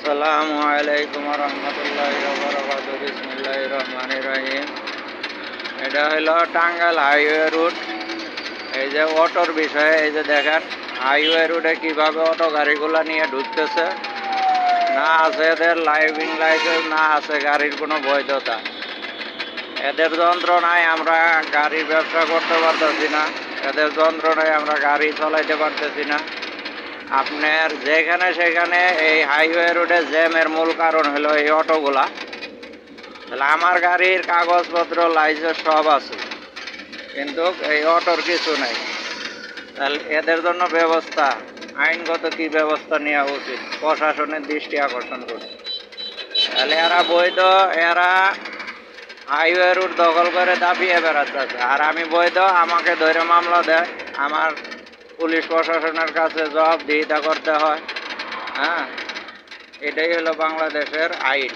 আসসালামু আলাইকুম রহমতুল্লাহি ওয়া বারাকাতুহু। বিসমিল্লাহির রহমানির রহিম। এটা হলো টাঙ্গাইল হাইওয়ে রুট। এই যে অটোর বিষয়ে, এই যে দেখেন হাইওয়ে রুটে কিভাবে অটো গাড়িগুলো নিয়ে ঢুকতেছে। না আছে এদের ড্রাইভিং লাইসেন্স, না আছে গাড়ির কোনো বৈধতা। এদের যন্ত্রণায় আমরা গাড়ির ব্যবসা করতে পারতেছি না, এদের যন্ত্রণায় আমরা গাড়ি চালাইতে পারতেছি না। আপনার যেখানে সেখানে এই হাইওয়ে রোডে জ্যামের মূল কারণ হলো এই অটোগুলা। তাহলে আমার গাড়ির কাগজপত্র লাইসেন্স সব আছে, কিন্তু এই অটোর কিছু নেই। তাহলে এদের জন্য ব্যবস্থা, আইনগত কি ব্যবস্থা নেওয়া উচিত, প্রশাসনের দৃষ্টি আকর্ষণ করছে। তাহলে এরা বৈধ, এরা হাইওয়ে রুট দখল করে দাবিয়ে বেড়াচ্ছে, আর আমি বৈধ, আমাকে ধরে মামলা দেয়, আমার পুলিশ প্রশাসনের কাছে জবাবদিহিতা করতে হয়। হ্যাঁ, এটাই হলো বাংলাদেশের আইন।